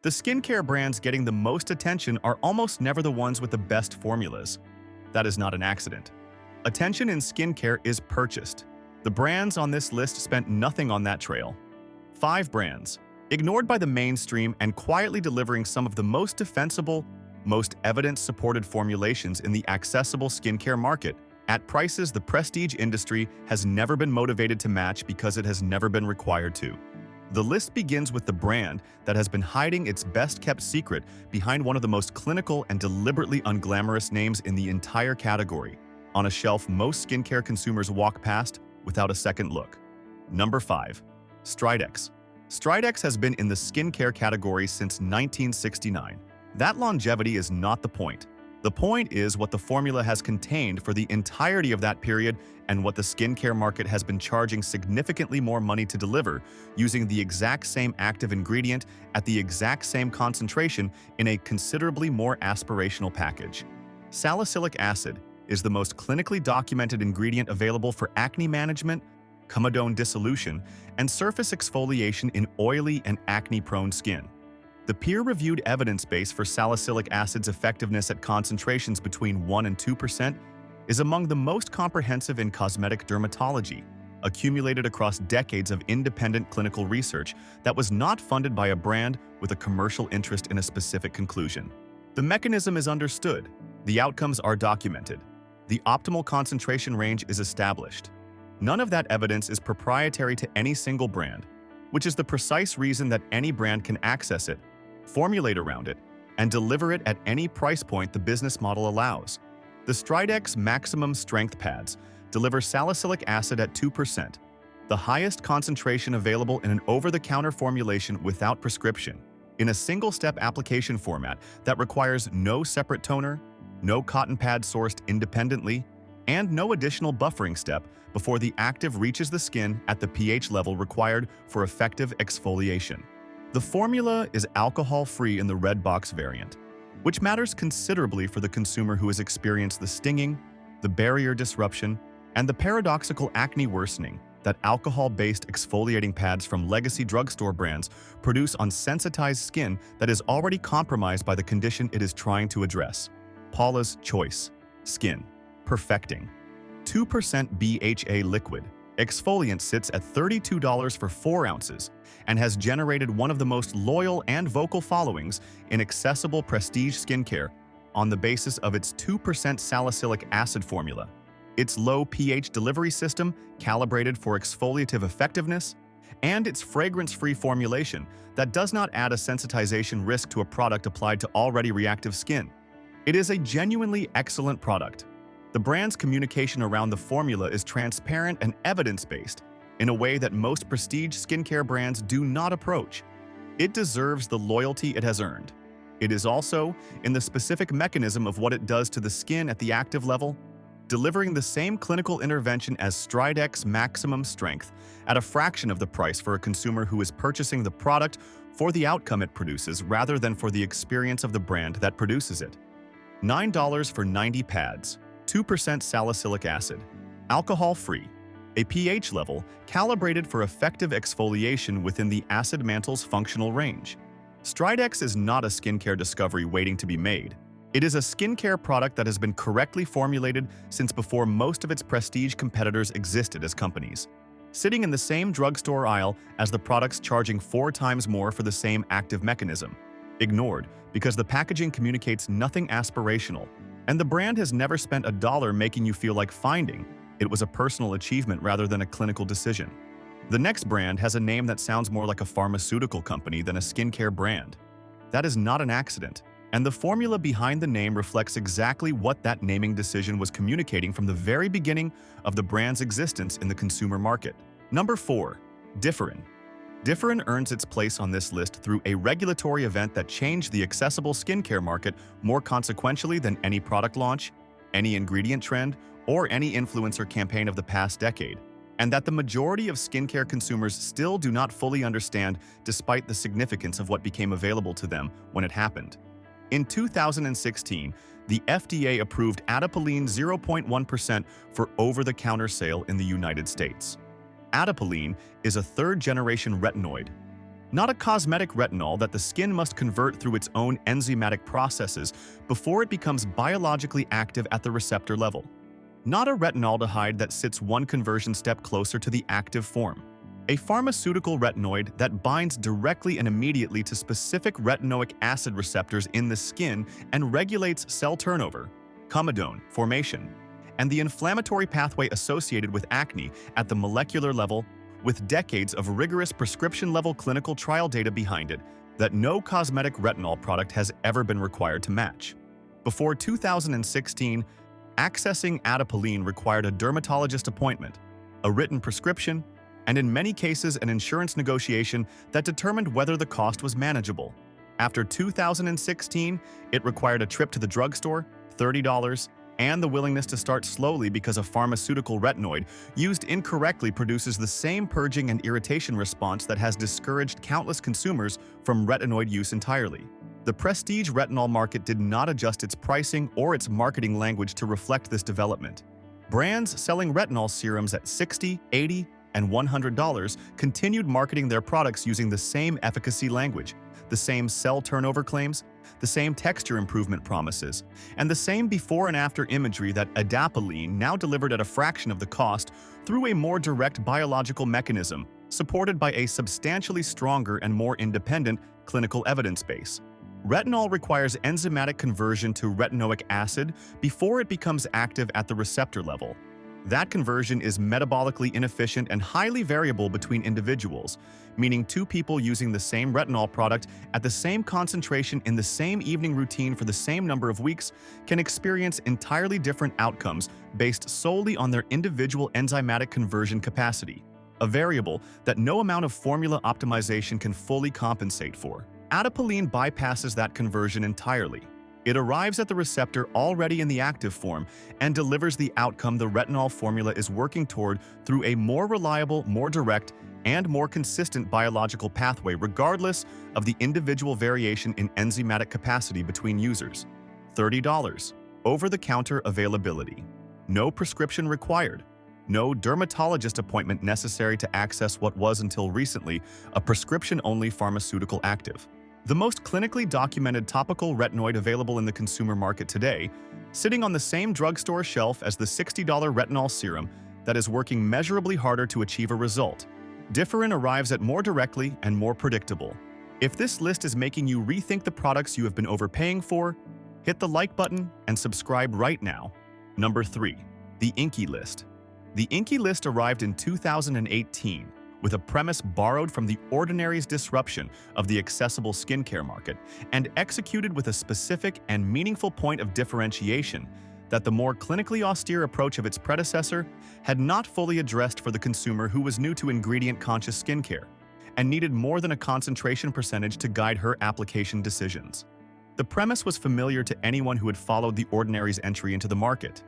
The skincare brands getting the most attention are almost never the ones with the best formulas. That is not an accident. Attention in skincare is purchased. The brands on this list spent nothing on that trail. 5 brands, ignored by the mainstream and quietly delivering some of the most defensible, most evidence-supported formulations in the accessible skincare market, at prices the prestige industry has never been motivated to match because it has never been required to. The list begins with the brand that has been hiding its best-kept secret behind one of the most clinical and deliberately unglamorous names in the entire category, on a shelf most skincare consumers walk past without a second look. Number 5. Stridex. Stridex has been in the skincare category since 1969. That longevity is not the point. The point is what the formula has contained for the entirety of that period and what the skincare market has been charging significantly more money to deliver, using the exact same active ingredient at the exact same concentration in a considerably more aspirational package. Salicylic acid is the most clinically documented ingredient available for acne management, comedone dissolution, and surface exfoliation in oily and acne-prone skin. The peer-reviewed evidence base for salicylic acid's effectiveness at concentrations between 1 and 2% is among the most comprehensive in cosmetic dermatology, accumulated across decades of independent clinical research that was not funded by a brand with a commercial interest in a specific conclusion. The mechanism is understood, the outcomes are documented, the optimal concentration range is established. None of that evidence is proprietary to any single brand, which is the precise reason that any brand can access it, formulate around it, and deliver it at any price point the business model allows. The Stridex Maximum Strength Pads deliver salicylic acid at 2%, the highest concentration available in an over-the-counter formulation without prescription, in a single-step application format that requires no separate toner, no cotton pad sourced independently, and no additional buffering step before the active reaches the skin at the pH level required for effective exfoliation. The formula is alcohol-free in the red box variant, which matters considerably for the consumer who has experienced the stinging, the barrier disruption, and the paradoxical acne worsening that alcohol-based exfoliating pads from legacy drugstore brands produce on sensitized skin that is already compromised by the condition it is trying to address. Paula's Choice Skin Perfecting 2% BHA liquid. Exfoliant sits at $32 for 4 ounces and has generated one of the most loyal and vocal followings in accessible prestige skincare on the basis of its 2% salicylic acid formula, its low pH delivery system calibrated for exfoliative effectiveness, and its fragrance-free formulation that does not add a sensitization risk to a product applied to already reactive skin. It is a genuinely excellent product. The brand's communication around the formula is transparent and evidence-based in a way that most prestige skincare brands do not approach. It deserves the loyalty it has earned. It is also in the specific mechanism of what it does to the skin at the active level, delivering the same clinical intervention as Stridex Maximum Strength at a fraction of the price for a consumer who is purchasing the product for the outcome it produces rather than for the experience of the brand that produces it. $9 for 90 pads. 2% salicylic acid, alcohol-free, a pH level calibrated for effective exfoliation within the acid mantle's functional range. Stridex is not a skincare discovery waiting to be made. It is a skincare product that has been correctly formulated since before most of its prestige competitors existed as companies, sitting in the same drugstore aisle as the products charging 4 times more for the same active mechanism. Ignored because the packaging communicates nothing aspirational, and the brand has never spent $1 making you feel like finding. It was a personal achievement rather than a clinical decision. The next brand has a name that sounds more like a pharmaceutical company than a skincare brand. That is not an accident, and the formula behind the name reflects exactly what that naming decision was communicating from the very beginning of the brand's existence in the consumer market. Number 4. Differin. Differin earns its place on this list through a regulatory event that changed the accessible skincare market more consequentially than any product launch, any ingredient trend, or any influencer campaign of the past decade, and that the majority of skincare consumers still do not fully understand despite the significance of what became available to them when it happened. In 2016, the FDA approved adapalene 0.1% for over-the-counter sale in the United States. Adapalene is a third-generation retinoid, Not a cosmetic retinol that the skin must convert through its own enzymatic processes before it becomes biologically active at the receptor level. Not a retinaldehyde that sits one conversion step closer to the active form. A pharmaceutical retinoid that binds directly and immediately to specific retinoic acid receptors in the skin and regulates cell turnover, comedone formation, and the inflammatory pathway associated with acne at the molecular level, with decades of rigorous prescription-level clinical trial data behind it that no cosmetic retinol product has ever been required to match. Before 2016, accessing adapalene required a dermatologist appointment, a written prescription, and in many cases an insurance negotiation that determined whether the cost was manageable. After 2016, it required a trip to the drugstore, $30, and the willingness to start slowly because a pharmaceutical retinoid used incorrectly produces the same purging and irritation response that has discouraged countless consumers from retinoid use entirely. The prestige retinol market did not adjust its pricing or its marketing language to reflect this development. Brands selling retinol serums at $60, $80, and $100 continued marketing their products using the same efficacy language, the same cell turnover claims, the same texture improvement promises, and the same before and after imagery that adapalene now delivered at a fraction of the cost through a more direct biological mechanism, supported by a substantially stronger and more independent clinical evidence base. Retinol requires enzymatic conversion to retinoic acid before it becomes active at the receptor level. That conversion is metabolically inefficient and highly variable between individuals, meaning two people using the same retinol product at the same concentration in the same evening routine for the same number of weeks can experience entirely different outcomes based solely on their individual enzymatic conversion capacity, a variable that no amount of formula optimization can fully compensate for. Adapalene bypasses that conversion entirely. It arrives at the receptor already in the active form and delivers the outcome the retinol formula is working toward through a more reliable, more direct, and more consistent biological pathway regardless of the individual variation in enzymatic capacity between users. $30. Over-the-counter availability. No prescription required. No dermatologist appointment necessary to access what was until recently a prescription-only pharmaceutical active. The most clinically documented topical retinoid available in the consumer market today, sitting on the same drugstore shelf as the $60 retinol serum that is working measurably harder to achieve a result. Differin arrives at more directly and more predictable. If this list is making you rethink the products you have been overpaying for, hit the like button and subscribe right now. Number 3. The Inkey List. The Inkey List arrived in 2018 with a premise borrowed from the Ordinary's disruption of the accessible skincare market and executed with a specific and meaningful point of differentiation that the more clinically austere approach of its predecessor had not fully addressed for the consumer who was new to ingredient-conscious skincare and needed more than a concentration percentage to guide her application decisions. The premise was familiar to anyone who had followed the Ordinary's entry into the market.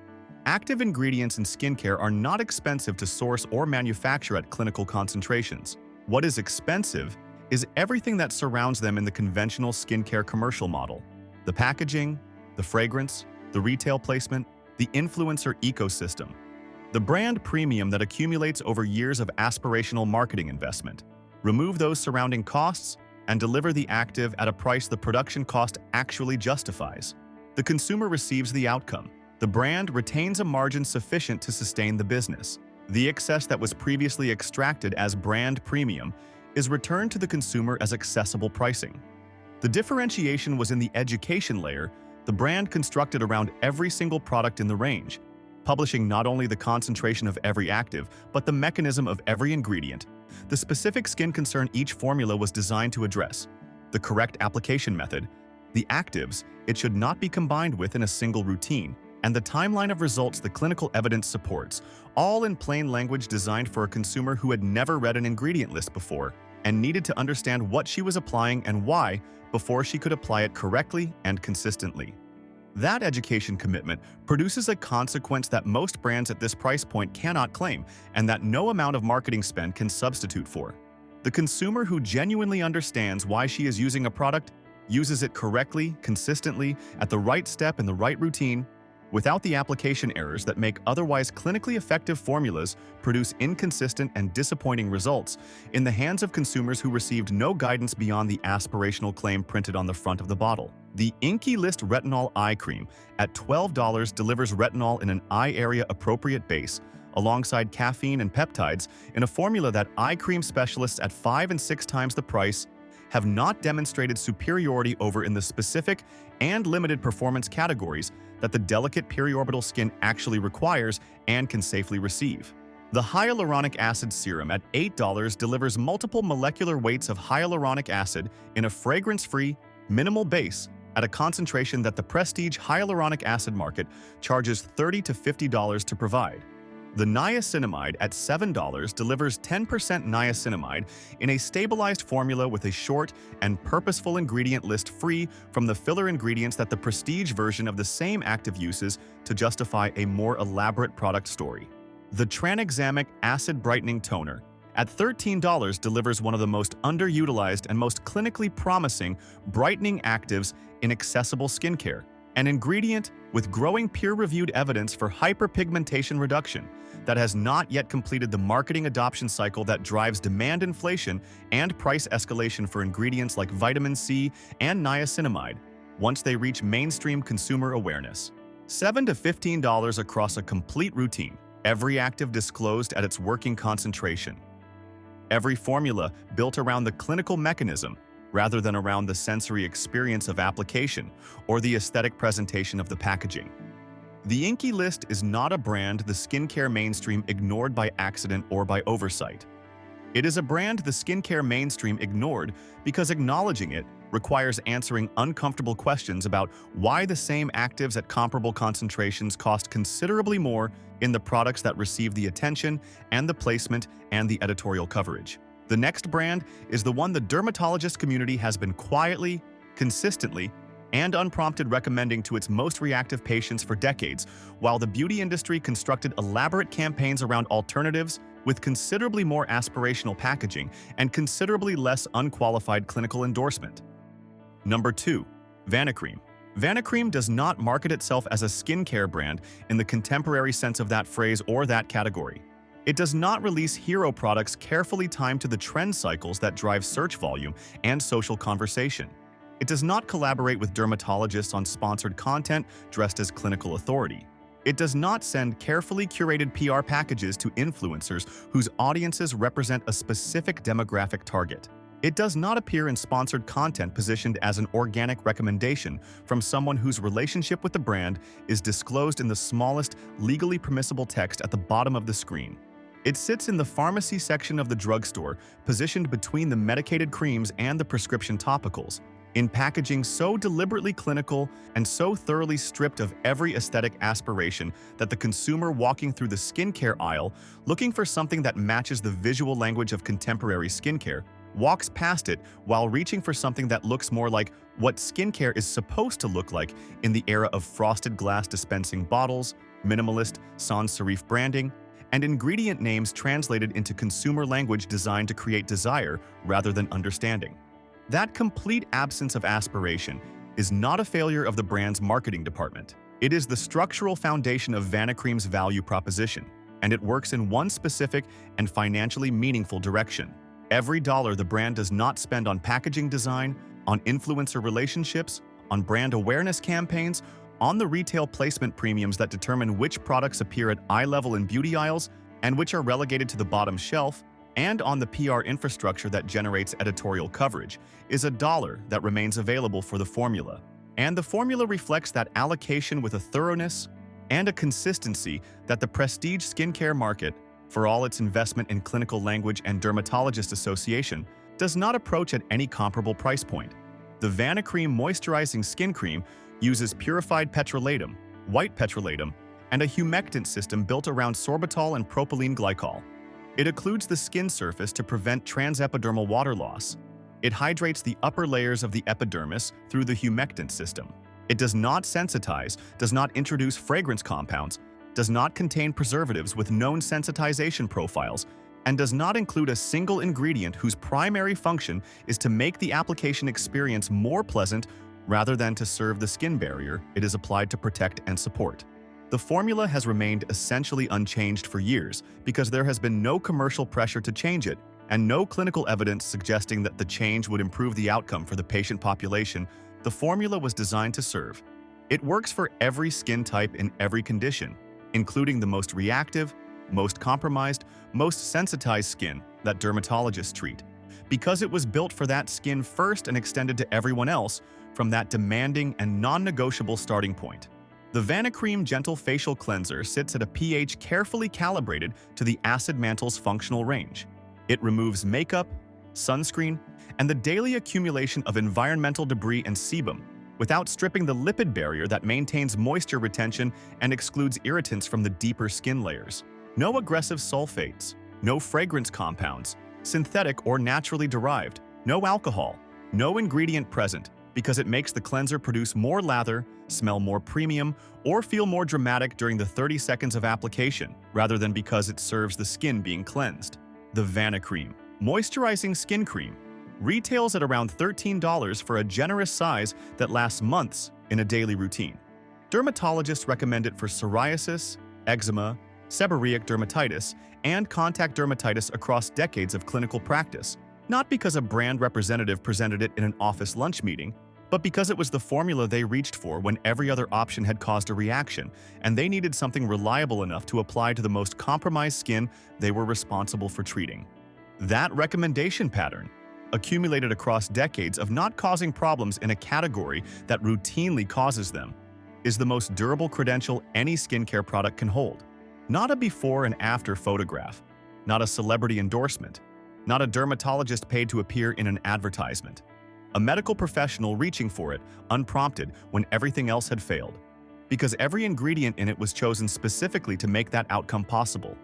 Active ingredients in skincare are not expensive to source or manufacture at clinical concentrations. What is expensive is everything that surrounds them in the conventional skincare commercial model. The packaging, the fragrance, the retail placement, the influencer ecosystem. The brand premium that accumulates over years of aspirational marketing investment. Remove those surrounding costs and deliver the active at a price the production cost actually justifies. The consumer receives the outcome. The brand retains a margin sufficient to sustain the business. The excess that was previously extracted as brand premium is returned to the consumer as accessible pricing. The differentiation was in the education layer, the brand constructed around every single product in the range, publishing not only the concentration of every active, but the mechanism of every ingredient, the specific skin concern each formula was designed to address, the correct application method, the actives it should not be combined with in a single routine, and the timeline of results the clinical evidence supports, all in plain language designed for a consumer who had never read an ingredient list before and needed to understand what she was applying and why before she could apply it correctly and consistently. That education commitment produces a consequence that most brands at this price point cannot claim and that no amount of marketing spend can substitute for. The consumer who genuinely understands why she is using a product, uses it correctly, consistently, at the right step in the right routine, without the application errors that make otherwise clinically effective formulas produce inconsistent and disappointing results in the hands of consumers who received no guidance beyond the aspirational claim printed on the front of the bottle. The Inkey List Retinol Eye Cream at $12 delivers retinol in an eye area appropriate base, alongside caffeine and peptides, in a formula that eye cream specialists at 5 and 6 times the price have not demonstrated superiority over in the specific and limited performance categories that the delicate periorbital skin actually requires and can safely receive. The hyaluronic acid serum at $8 delivers multiple molecular weights of hyaluronic acid in a fragrance-free, minimal base at a concentration that the prestige hyaluronic acid market charges $30 to $50 to provide. The niacinamide at $7 delivers 10% niacinamide in a stabilized formula with a short and purposeful ingredient list free from the filler ingredients that the prestige version of the same active uses to justify a more elaborate product story. The tranexamic acid brightening toner at $13 delivers one of the most underutilized and most clinically promising brightening actives in accessible skincare, an ingredient with growing peer-reviewed evidence for hyperpigmentation reduction that has not yet completed the marketing adoption cycle that drives demand inflation and price escalation for ingredients like vitamin C and niacinamide once they reach mainstream consumer awareness. $7 to $15 across a complete routine, every active disclosed at its working concentration. Every formula built around the clinical mechanism rather than around the sensory experience of application or the aesthetic presentation of the packaging. The Inkey List is not a brand the skincare mainstream ignored by accident or by oversight. It is a brand the skincare mainstream ignored because acknowledging it requires answering uncomfortable questions about why the same actives at comparable concentrations cost considerably more in the products that receive the attention and the placement and the editorial coverage. The next brand is the one the dermatologist community has been quietly, consistently, and unprompted recommending to its most reactive patients for decades, while the beauty industry constructed elaborate campaigns around alternatives with considerably more aspirational packaging and considerably less unqualified clinical endorsement. Number 2. Vanicream. Vanicream does not market itself as a skincare brand in the contemporary sense of that phrase or that category. It does not release hero products carefully timed to the trend cycles that drive search volume and social conversation. It does not collaborate with dermatologists on sponsored content dressed as clinical authority. It does not send carefully curated PR packages to influencers whose audiences represent a specific demographic target. It does not appear in sponsored content positioned as an organic recommendation from someone whose relationship with the brand is disclosed in the smallest legally permissible text at the bottom of the screen. It sits in the pharmacy section of the drugstore, positioned between the medicated creams and the prescription topicals, in packaging so deliberately clinical and so thoroughly stripped of every aesthetic aspiration that the consumer walking through the skincare aisle looking for something that matches the visual language of contemporary skincare walks past it while reaching for something that looks more like what skincare is supposed to look like in the era of frosted glass dispensing bottles, minimalist sans serif branding, and ingredient names translated into consumer language designed to create desire rather than understanding. That complete absence of aspiration is not a failure of the brand's marketing department. It is the structural foundation of Vanicream's value proposition, and it works in one specific and financially meaningful direction. Every dollar the brand does not spend on packaging design, on influencer relationships, on brand awareness campaigns, on the retail placement premiums that determine which products appear at eye level in beauty aisles and which are relegated to the bottom shelf, and on the PR infrastructure that generates editorial coverage, is a dollar that remains available for the formula. And the formula reflects that allocation with a thoroughness and a consistency that the prestige skincare market, for all its investment in clinical language and dermatologist association, does not approach at any comparable price point. The Vanicream Moisturizing Skin Cream uses purified petrolatum, white petrolatum, and a humectant system built around sorbitol and propylene glycol. It occludes the skin surface to prevent transepidermal water loss. It hydrates the upper layers of the epidermis through the humectant system. It does not sensitize, does not introduce fragrance compounds, does not contain preservatives with known sensitization profiles, and does not include a single ingredient whose primary function is to make the application experience more pleasant rather than to serve the skin barrier it is applied to protect and support. The formula has remained essentially unchanged for years because there has been no commercial pressure to change it and no clinical evidence suggesting that the change would improve the outcome for the patient population the formula was designed to serve. It works for every skin type in every condition, including the most reactive, most compromised, most sensitized skin that dermatologists treat, because it was built for that skin first and extended to everyone else from that demanding and non-negotiable starting point. The Vanicream Gentle Facial Cleanser sits at a pH carefully calibrated to the acid mantle's functional range. It removes makeup, sunscreen, and the daily accumulation of environmental debris and sebum without stripping the lipid barrier that maintains moisture retention and excludes irritants from the deeper skin layers. No aggressive sulfates, no fragrance compounds, synthetic or naturally derived, no alcohol, no ingredient present, because it makes the cleanser produce more lather, smell more premium, or feel more dramatic during the 30 seconds of application, rather than because it serves the skin being cleansed. The Vanicream Moisturizing Skin Cream retails at around $13 for a generous size that lasts months in a daily routine. Dermatologists recommend it for psoriasis, eczema, seborrheic dermatitis, and contact dermatitis across decades of clinical practice, not because a brand representative presented it in an office lunch meeting, but because it was the formula they reached for when every other option had caused a reaction, and they needed something reliable enough to apply to the most compromised skin they were responsible for treating. That recommendation pattern, accumulated across decades of not causing problems in a category that routinely causes them, is the most durable credential any skincare product can hold. Not a before and after photograph, not a celebrity endorsement, not a dermatologist paid to appear in an advertisement. A medical professional reaching for it, unprompted, when everything else had failed. Because every ingredient in it was chosen specifically to make that outcome possible.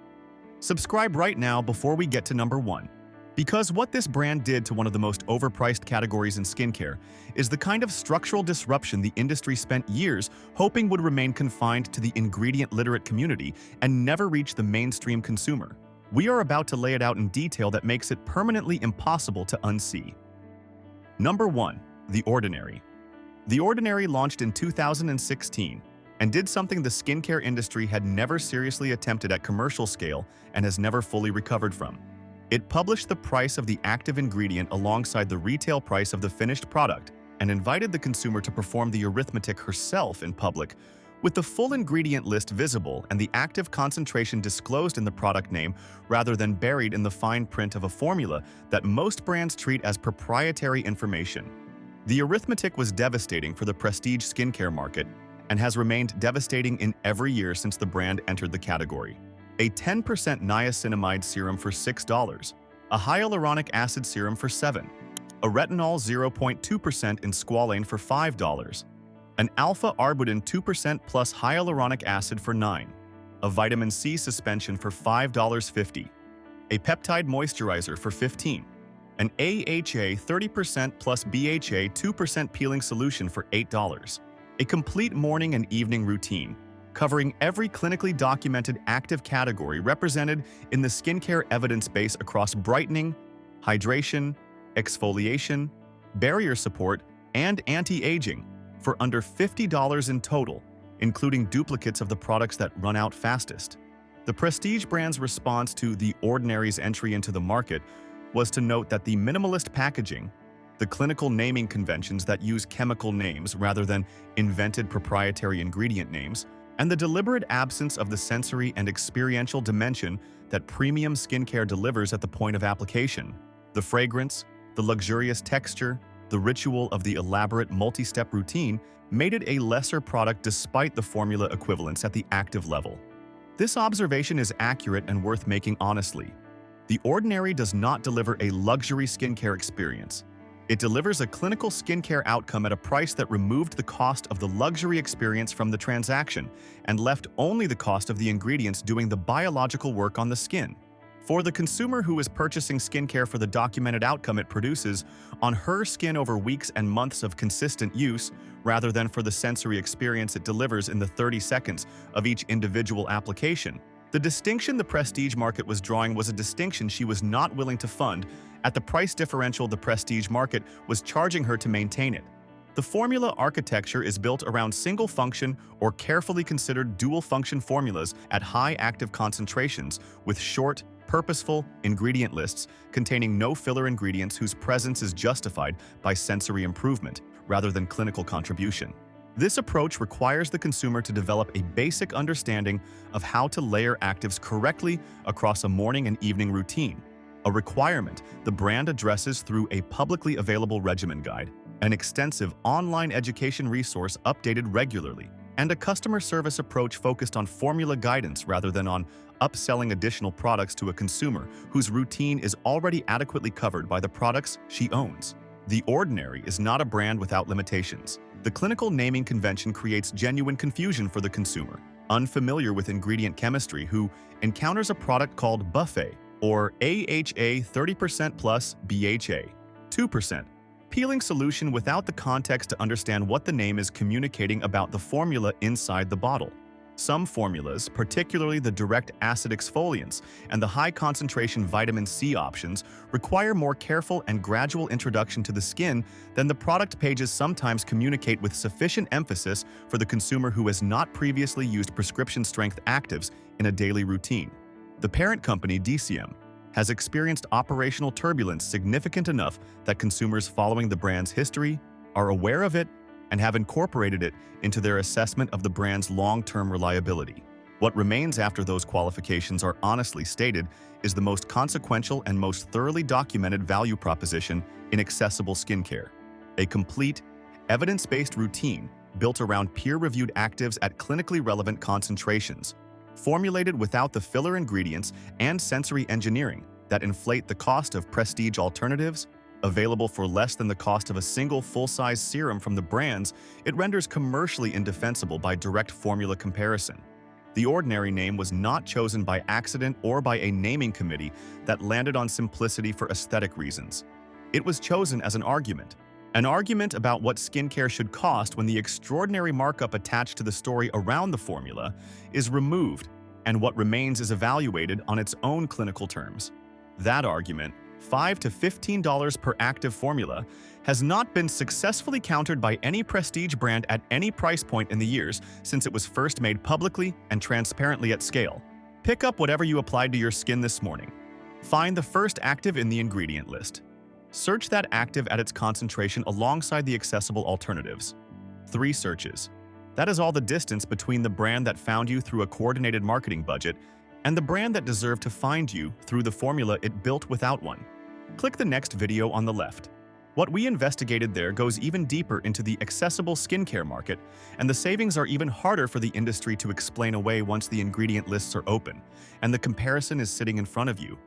Subscribe right now before we get to number 1. Because what this brand did to one of the most overpriced categories in skincare is the kind of structural disruption the industry spent years hoping would remain confined to the ingredient-literate community and never reach the mainstream consumer. We are about to lay it out in detail that makes it permanently impossible to unsee. Number 1. The Ordinary. The Ordinary launched in 2016 and did something the skincare industry had never seriously attempted at commercial scale and has never fully recovered from. It published the price of the active ingredient alongside the retail price of the finished product and invited the consumer to perform the arithmetic herself in public, with the full ingredient list visible and the active concentration disclosed in the product name rather than buried in the fine print of a formula that most brands treat as proprietary information. The arithmetic was devastating for the prestige skincare market and has remained devastating in every year since the brand entered the category. A 10% niacinamide serum for $6, a hyaluronic acid serum for $7, a retinol 0.2% in squalane for $5, an alpha-arbutin 2% plus hyaluronic acid for $9, a vitamin C suspension for $5.50, a peptide moisturizer for $15, an AHA 30% plus BHA 2% peeling solution for $8, a complete morning and evening routine, covering every clinically documented active category represented in the skincare evidence base across brightening, hydration, exfoliation, barrier support, and anti-aging, for under $50 in total, including duplicates of the products that run out fastest. The prestige brand's response to The Ordinary's entry into the market was to note that the minimalist packaging, the clinical naming conventions that use chemical names rather than invented proprietary ingredient names, and the deliberate absence of the sensory and experiential dimension that premium skincare delivers at the point of application. The fragrance, the luxurious texture, the ritual of the elaborate multi-step routine made it a lesser product despite the formula equivalence at the active level. This observation is accurate and worth making honestly. The Ordinary does not deliver a luxury skincare experience. It delivers a clinical skincare outcome at a price that removed the cost of the luxury experience from the transaction and left only the cost of the ingredients doing the biological work on the skin. For the consumer who is purchasing skincare for the documented outcome it produces on her skin over weeks and months of consistent use, rather than for the sensory experience it delivers in the 30 seconds of each individual application, the distinction the prestige market was drawing was a distinction she was not willing to fund at the price differential the prestige market was charging her to maintain it. The formula architecture is built around single-function or carefully considered dual-function formulas at high active concentrations with short, purposeful ingredient lists containing no filler ingredients whose presence is justified by sensory improvement rather than clinical contribution. This approach requires the consumer to develop a basic understanding of how to layer actives correctly across a morning and evening routine, a requirement the brand addresses through a publicly available regimen guide, an extensive online education resource updated regularly, and a customer service approach focused on formula guidance rather than on upselling additional products to a consumer whose routine is already adequately covered by the products she owns. The Ordinary is not a brand without limitations. The clinical naming convention creates genuine confusion for the consumer, unfamiliar with ingredient chemistry, who encounters a product called Buffet, or AHA 30% plus BHA 2%, peeling solution without the context to understand what the name is communicating about the formula inside the bottle. Some formulas, particularly the direct acid exfoliants and the high-concentration vitamin C options, require more careful and gradual introduction to the skin than the product pages sometimes communicate, with sufficient emphasis for the consumer who has not previously used prescription-strength actives in a daily routine. The parent company, DCM, has experienced operational turbulence significant enough that consumers following the brand's history are aware of it and have incorporated it into their assessment of the brand's long-term reliability. What remains after those qualifications are honestly stated is the most consequential and most thoroughly documented value proposition in accessible skincare: a complete, evidence-based routine built around peer-reviewed actives at clinically relevant concentrations, formulated without the filler ingredients and sensory engineering that inflate the cost of prestige alternatives, available for less than the cost of a single full-size serum from the brands it renders commercially indefensible by direct formula comparison. The Ordinary name was not chosen by accident or by a naming committee that landed on simplicity for aesthetic reasons. It was chosen as an argument about what skincare should cost when the extraordinary markup attached to the story around the formula is removed and what remains is evaluated on its own clinical terms. That argument, $5 to $15 per active formula, has not been successfully countered by any prestige brand at any price point in the years since it was first made publicly and transparently at scale. Pick up whatever you applied to your skin this morning. Find the first active in the ingredient list. Search that active at its concentration alongside the accessible alternatives. 3 searches. That is all the distance between the brand that found you through a coordinated marketing budget and the brand that deserved to find you through the formula it built without one. Click the next video on the left. What we investigated there goes even deeper into the accessible skincare market, and the savings are even harder for the industry to explain away once the ingredient lists are open and the comparison is sitting in front of you.